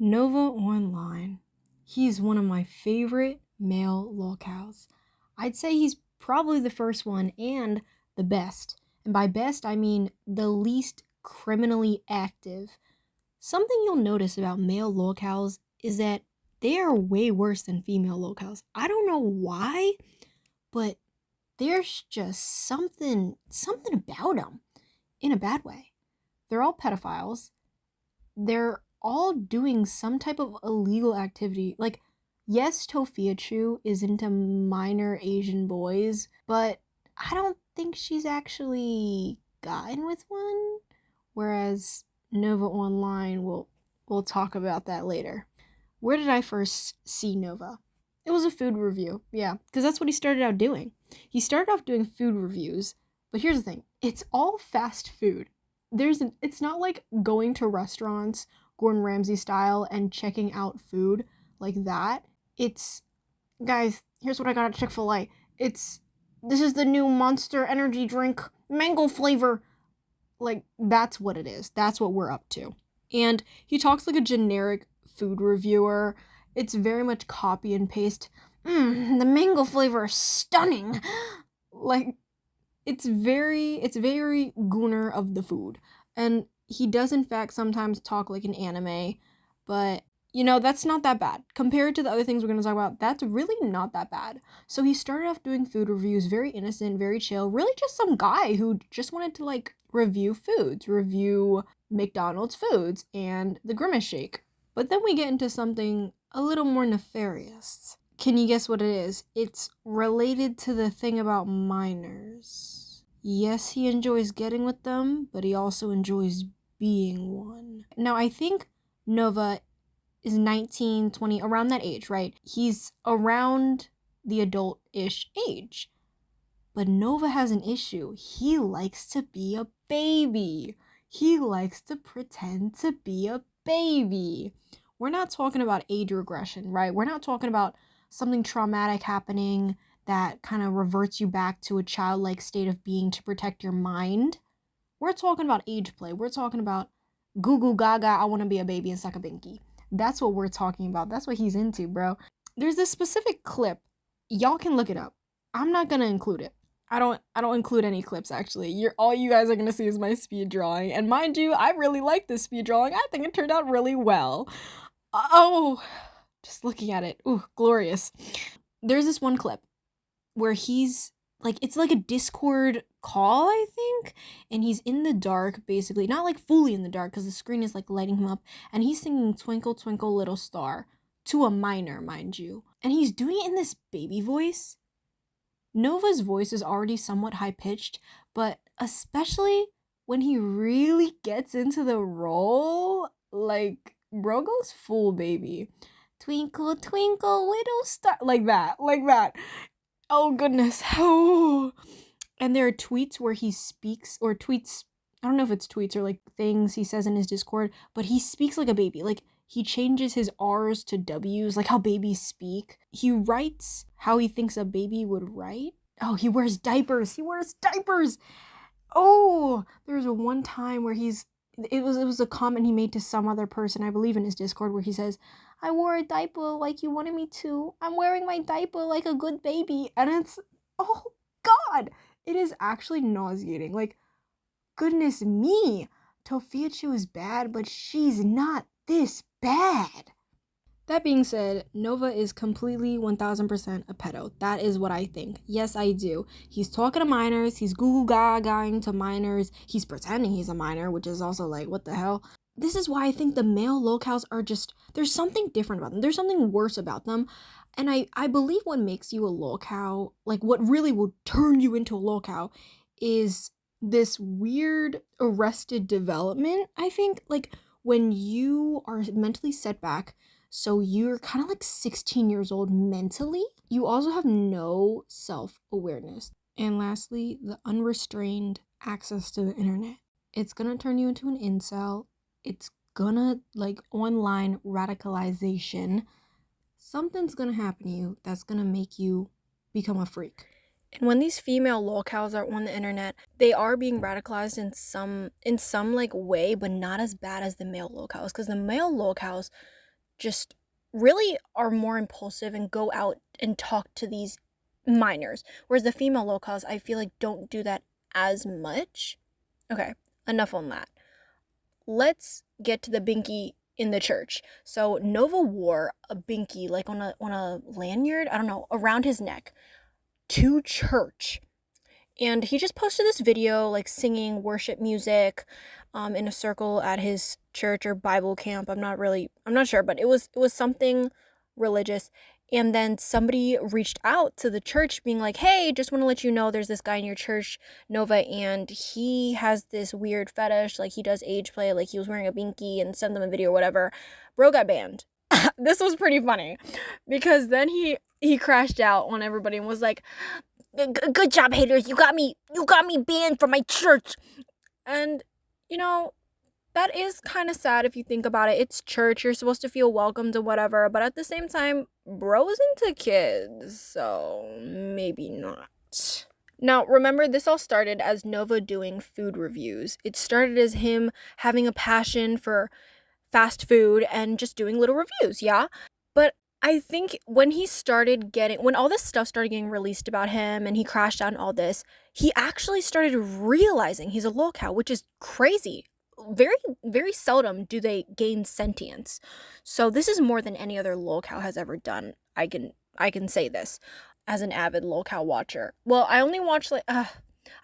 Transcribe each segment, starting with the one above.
NovaOnline. He's one of my favorite male lolcows. I'd say he's probably the first one and the best. And by best, I mean the least criminally active. Something you'll notice about male lolcows is that they are way worse than female lolcows. I don't know why, but there's just something about them in a bad way. They're all pedophiles. They're all doing some type of illegal activity. Like, yes, Tofiachu is into minor Asian boys, but I don't think she's actually gotten with one. Whereas NovaOnline, we'll talk about that later. Where did I first see Nova? It was a food review, yeah, because that's what he started out doing. He started off doing food reviews, but here's the thing. It's all fast food. It's not like going to restaurants, Gordon Ramsay style, and checking out food like that. It's, guys, here's what I got at Chick-fil-A. This is the new Monster Energy drink, mango flavor. Like, that's what it is. That's what we're up to. And he talks like a generic food reviewer. It's very much copy and paste. The mango flavor is stunning. Like, it's very Gooner of the food. And he does, in fact, sometimes talk like an anime. But, that's not that bad. Compared to the other things we're going to talk about, that's really not that bad. So he started off doing food reviews, very innocent, very chill. Really just some guy who just wanted to, review foods. Review McDonald's foods and the Grimace Shake. But then we get into something a little more nefarious. Can you guess what it is? It's related to the thing about minors. Yes, he enjoys getting with them, but he also enjoys being one. Now, I think Nova is 19, 20, around that age, right? He's around the adult-ish age. But Nova has an issue. He likes to be a baby. He likes to pretend to be a baby. We're not talking about age regression, right? We're not talking about something traumatic happening that kind of reverts you back to a childlike state of being to protect your mind. We're talking about age play. We're talking about goo goo gaga, I want to be a baby and suck a binky. That's what we're talking about. That's what he's into, bro. There's this specific clip. Y'all can look it up. I'm not going to include it. I don't include any clips, actually. All you guys are going to see is my speed drawing. And mind you, I really like this speed drawing. I think it turned out really well. Oh, just looking at it. Ooh, glorious. There's this one clip where he's, it's like a Discord call, I think. And he's in the dark, basically. Not, fully in the dark, because the screen is, lighting him up. And he's singing Twinkle, Twinkle, Little Star to a minor, mind you. And he's doing it in this baby voice. Nova's voice is already somewhat high-pitched, but especially when he really gets into the role, bro goes full baby. Twinkle, twinkle, little star. Like that. Oh, goodness. Oh. And there are tweets where he speaks, or tweets, I don't know if it's tweets or, things he says in his Discord, but he speaks like a baby. He changes his R's to W's, like how babies speak. He writes how he thinks a baby would write. Oh, he wears diapers. Oh, there was one time where it was a comment he made to some other person, I believe in his Discord, where he says, I wore a diaper like you wanted me to. I'm wearing my diaper like a good baby. And it's, oh God, it is actually nauseating. Goodness me, Tofiachu is bad, but she's not this bad. That being said, Nova is completely 1000% a pedo. That is what I think. Yes, I do. He's talking to minors. He's goo-goo-gaga-going to minors. He's pretending he's a minor, which is also what the hell? This is why I think the male lolcows are just, there's something different about them. There's something worse about them. And I believe what makes you a lolcow, what really will turn you into a lolcow, is this weird arrested development, I think. When you are mentally set back, so you're kind of 16 years old mentally, you also have no self-awareness. And lastly, the unrestrained access to the internet. It's gonna turn you into an incel. It's gonna, online radicalization. Something's gonna happen to you that's gonna make you become a freak. And when these female lolcows are on the internet, they are being radicalized in some way, but not as bad as the male lolcows. Because the male lolcows, just really are more impulsive and go out and talk to these minors. Whereas the female lolcows, I feel like, don't do that as much. Okay, enough on that. Let's get to the binky in the church. So Nova wore a binky like on a lanyard, I don't know, around his neck to church. And he just posted this video like singing worship music in a circle at his church or Bible camp. I'm not sure, but it was something religious. And then somebody reached out to the church being like, "Hey, just want to let you know there's this guy in your church, Nova, and he has this weird fetish, like he does age play, like he was wearing a binky, and send them a video or whatever." Bro got banned. This was pretty funny because then he crashed out on everybody and was like, "Good job, haters. You got me banned from my church." And you know, that is kind of sad if you think about it. It's church. You're supposed to feel welcomed or whatever, but at the same time, bro's into kids, so maybe not. Now, remember, this all started as Nova doing food reviews. It started as him having a passion for fast food and just doing little reviews, yeah? But I think when all this stuff started getting released about him and he crashed out and all this, he actually started realizing he's a lolcow, which is crazy. Very, very seldom do they gain sentience. So this is more than any other lolcow has ever done. I can say this as an avid lolcow watcher. Well, I only watch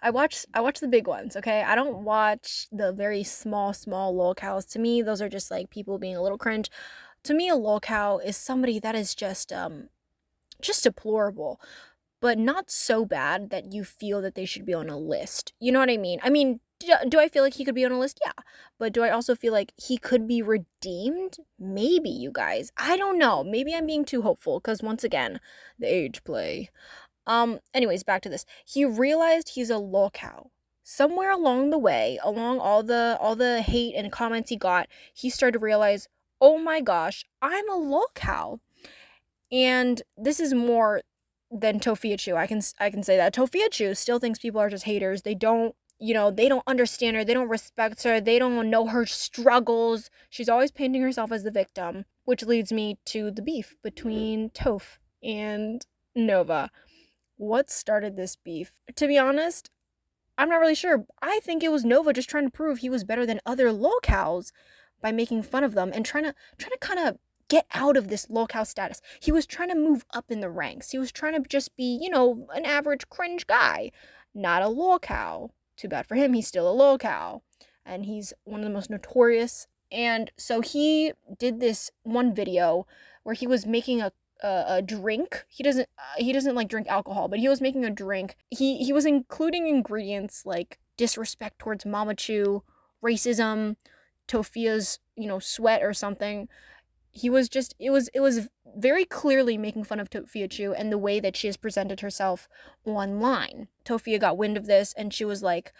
I watch the big ones, okay? I don't watch the very small lolcows. To me, those are just like people being a little cringe. To me, a lolcow is somebody that is just deplorable, but not so bad that you feel that they should be on a list. You know what I mean? I mean, do I feel like he could be on a list? Yeah. But do I also feel like he could be redeemed? Maybe, you guys. I don't know. Maybe I'm being too hopeful because once again, the age play. Anyways, back to this. He realized he's a lolcow. Somewhere along the way, along all the hate and comments he got, he started to realize, "Oh my gosh, I'm a lolcow." And this is more than Tofiachu. I can say that. Tofiachu still thinks people are just haters. They don't understand her. They don't respect her. They don't know her struggles. She's always painting herself as the victim, which leads me to the beef between Toph and Nova. What started this beef? To be honest, I'm not really sure. I think it was Nova just trying to prove he was better than other lolcows by making fun of them and trying to kind of get out of this lolcow status. He was trying to move up in the ranks. He was trying to just be, an average cringe guy, not a lolcow. Too bad for him, he's still a lolcow. And he's one of the most notorious. And so he did this one video where he was making a drink. He doesn't like drink alcohol, but he was making a drink. He was including ingredients like disrespect towards Mama Chu, racism, Tofia's, sweat or something. It was very clearly making fun of Tofia Chu and the way that she has presented herself online. Tofia got wind of this and she was like,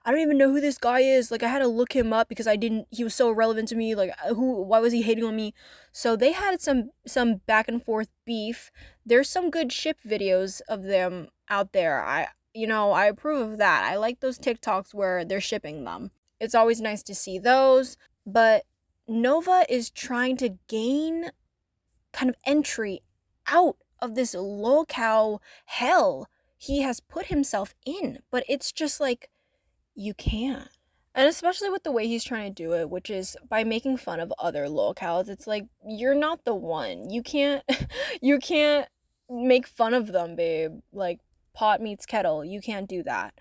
"I don't even know who this guy is. Like, I had to look him up because he was so irrelevant to me. Like, why was he hating on me?" So they had some back and forth beef. There's some good ship videos of them out there. I approve of that. I like those TikToks where they're shipping them. It's always nice to see those, but Nova is trying to gain kind of entry out of this lolcow hell he has put himself in, but it's just like, you can't. And especially with the way he's trying to do it, which is by making fun of other lolcows. It's like, you're not the one. You can't you can't make fun of them, babe. Like, pot meets kettle. You can't do that.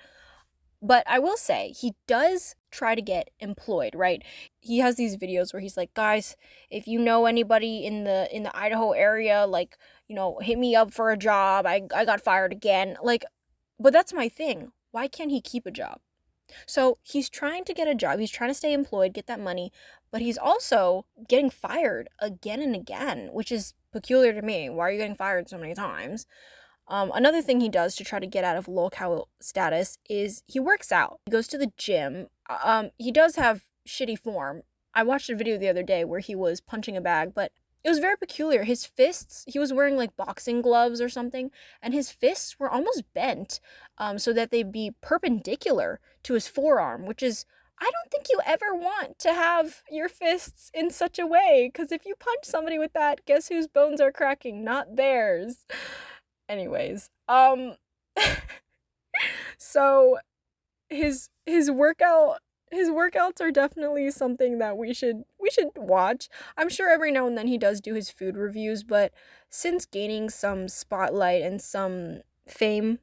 But I will say, he does try to get employed, right? He has these videos where he's like, "Guys, if you know anybody in the Idaho area, like, hit me up for a job. I got fired again." Like, but that's my thing. Why can't he keep a job? So he's trying to get a job. He's trying to stay employed, get that money, but he's also getting fired again and again, which is peculiar to me. Why are you getting fired so many times? Another thing he does to try to get out of lolcow status is he works out. He goes to the gym. He does have shitty form. I watched a video the other day where he was punching a bag, but it was very peculiar. His fists, he was wearing like boxing gloves or something, and his fists were almost bent, so that they'd be perpendicular to his forearm, which is I don't think you ever want to have your fists in such a way, because if you punch somebody with that, guess whose bones are cracking? Not theirs. Anyways, so his workouts are definitely something that we should watch. I'm sure every now and then he does do his food reviews, but since gaining some spotlight and some fame,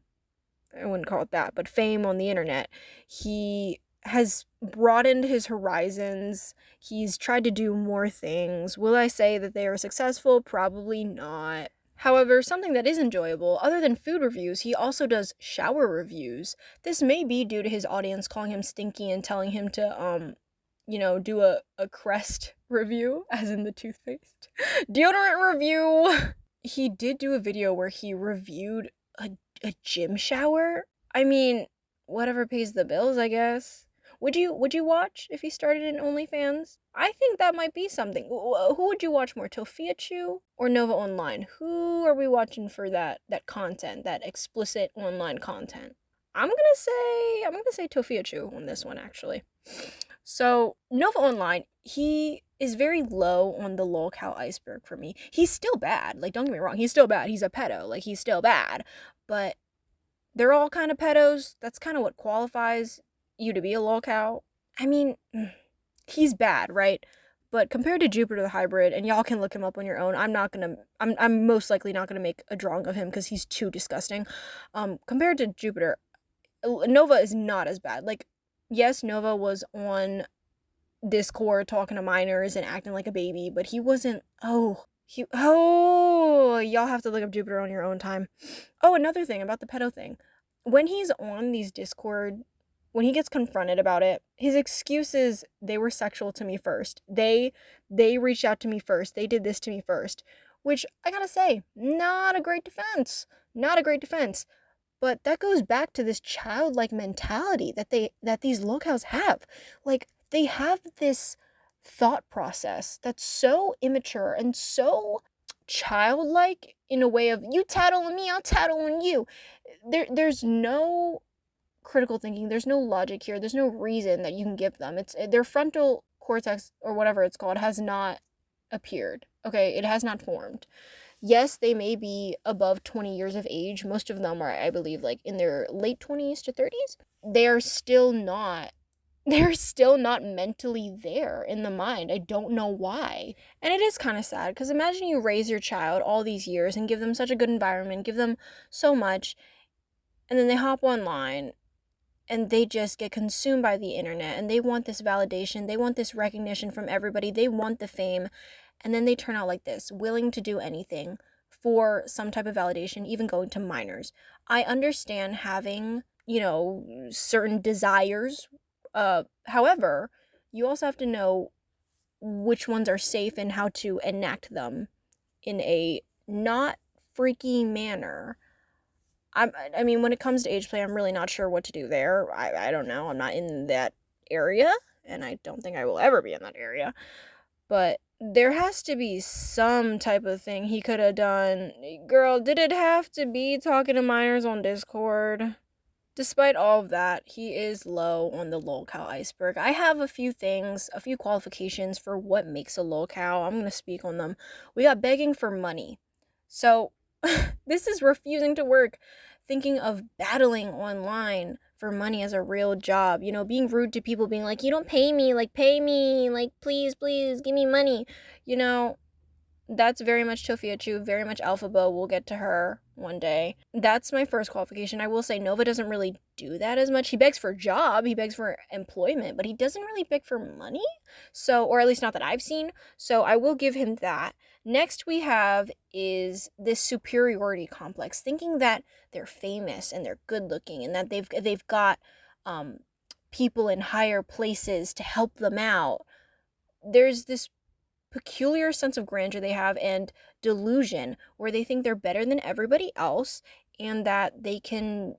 I wouldn't call it that, but fame on the internet, he has broadened his horizons. He's tried to do more things. Will I say that they are successful? Probably not. However, something that is enjoyable, other than food reviews, he also does shower reviews. This may be due to his audience calling him stinky and telling him to, do a Crest review, as in the toothpaste. Deodorant review! He did do a video where he reviewed a gym shower. I mean, whatever pays the bills, I guess. Would you watch if he started an OnlyFans? I think that might be something. Who would you watch more, Tofia Chu or NovaOnline? Who are we watching for that content, that explicit online content? I'm gonna say Tofia Chu on this one actually. So NovaOnline, he is very low on the lolcow iceberg for me. He's still bad. Like, don't get me wrong, he's still bad. He's a pedo. Like, he's still bad. But they're all kind of pedos. That's kind of what qualifies you to be a lolcow. I mean, he's bad, right? But compared to Jupiter the hybrid, and y'all can look him up on your own. I'm most likely not gonna make a drawing of him because he's too disgusting. Compared to Jupiter, Nova is not as bad. Like, yes, Nova was on Discord talking to minors and acting like a baby, but he wasn't. Y'all have to look up Jupiter on your own time. Oh, another thing about the pedo thing. When he's on these Discord, when he gets confronted about it, his excuse is they were sexual to me first. They reached out to me first. They did this to me first. Which I gotta say, not a great defense. Not a great defense. But that goes back to this childlike mentality that these lolcows have. Like, they have this thought process that's so immature and so childlike in a way of, you tattle on me, I'll tattle on you. There's no critical thinking, there's no logic here, there's no reason that you can give them. It's their frontal cortex or whatever it's called has not appeared. Okay, it has not formed. Yes, they may be above 20 years of age. Most of them are, I believe, like in their late 20s to 30s. They're still not they're still not mentally there in the mind. I don't know why. And it is kind of sad because imagine you raise your child all these years and give them such a good environment, give them so much, and then they hop online and they just get consumed by the internet and they want this validation, they want this recognition from everybody, they want the fame, and then they turn out like this, willing to do anything for some type of validation, even going to minors. I understand having, certain desires. However, you also have to know which ones are safe and how to enact them in a not freaky manner. I mean, when it comes to age play, I'm really not sure what to do there. I don't know. I'm not in that area, and I don't think I will ever be in that area. But there has to be some type of thing he could have done. Girl, did it have to be talking to minors on Discord? Despite all of that, he is low on the lolcow iceberg. I have a few things, a few qualifications for what makes a lolcow. I'm going to speak on them. We got begging for money. So, this is refusing to work, thinking of battling online for money as a real job, being rude to people, being like, you don't pay me, like, pay me, like, please, please, give me money, you know, that's very much Tofia Chu, very much Alphaba. We'll get to her one day. That's my first qualification. I will say Nova doesn't really do that as much. He begs for a job, he begs for employment, but he doesn't really beg for money. So, or at least not that I've seen. So I will give him that. Next we have is this superiority complex, thinking that they're famous and they're good looking and that they've got people in higher places to help them out. There's this peculiar sense of grandeur they have and delusion where they think they're better than everybody else and that they can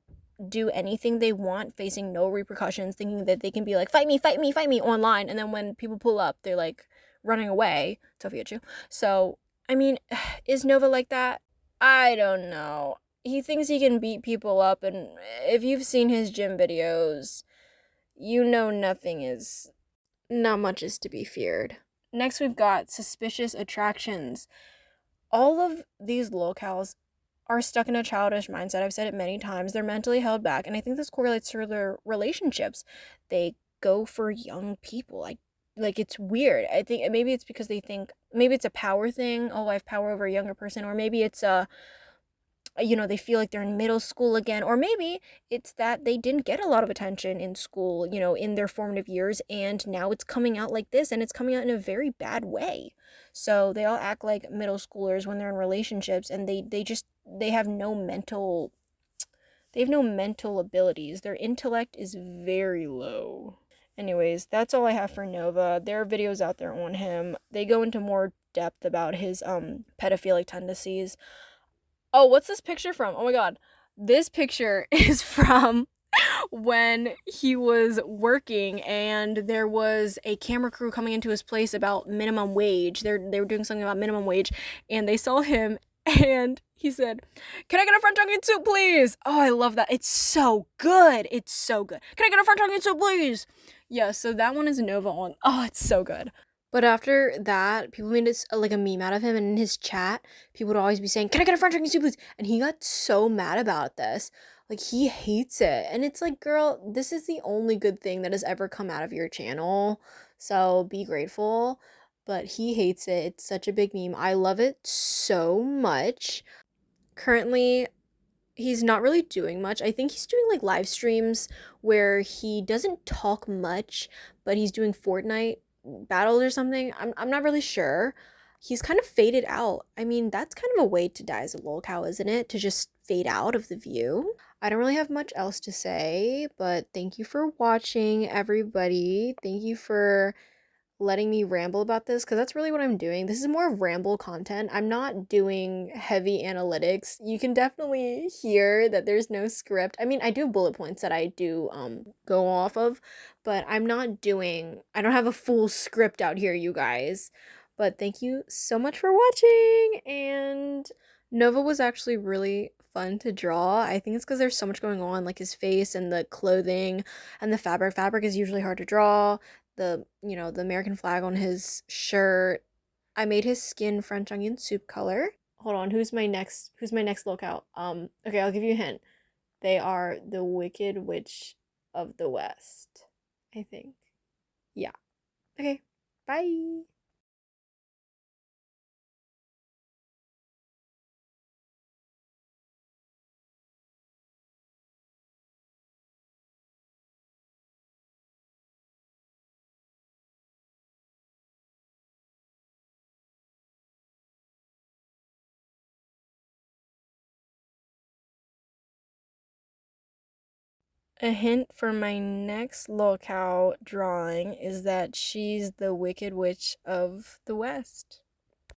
do anything they want facing no repercussions, thinking that they can be like, fight me, fight me, fight me online, and then when people pull up they're like running away. Tofia Chu. So I mean, is Nova like that? I don't know. He thinks he can beat people up, and if you've seen his gym videos, nothing is, not much is to be feared. Next, we've got suspicious attractions. All of these locales are stuck in a childish mindset. I've said it many times. They're mentally held back, and I think this correlates to their relationships. They go for young people. Like it's weird. I think maybe it's because they think maybe it's a power thing. Oh, I have power over a younger person, or maybe it's a they feel like they're in middle school again, or maybe it's that they didn't get a lot of attention in school, in their formative years, and now it's coming out like this, and it's coming out in a very bad way. So they all act like middle schoolers when they're in relationships, and they have no mental abilities. Their intellect is very low. Anyways, that's all I have for Nova. There are videos out there on him. They go into more depth about his pedophilic tendencies. Oh, what's this picture from? Oh my god. This picture is from when he was working and there was a camera crew coming into his place about minimum wage. They were doing something about minimum wage, and they saw him and he said, "Can I get a French onion soup, please?" Oh, I love that. It's so good. It's so good. "Can I get a French onion soup, please?" Yeah, so that one is Nova on. Oh, it's so good. But after that, people made this like a meme out of him, and in his chat, people would always be saying, "Can I get a French onion soup, please?" And he got so mad about this. Like, he hates it. And it's like, girl, this is the only good thing that has ever come out of your channel. So be grateful. But he hates it. It's such a big meme. I love it so much. Currently, he's not really doing much. I think he's doing like live streams where he doesn't talk much, but he's doing Fortnite battles or something. I'm not really sure. He's kind of faded out. I mean, that's kind of a way to die as a lolcow, isn't it? To just fade out of the view. I don't really have much else to say, but thank you for watching, everybody. Thank you for letting me ramble about this, because that's really what I'm doing. This is more ramble content. I'm not doing heavy analytics. You can definitely hear that there's no script. I mean, I do have bullet points that I do go off of, but I don't have a full script out here, you guys. But thank you so much for watching, and Nova was actually really fun to draw. I think it's because there's so much going on, like his face and the clothing and the fabric. Fabric is usually hard to draw. The American flag on his shirt. I made his skin French onion soup color. Hold on, who's my next lookout? Okay, I'll give you a hint. They are the Wicked Witch of the West, I think. Yeah. Okay. Bye. A hint for my next lolcow drawing is that she's the Wicked Witch of the West.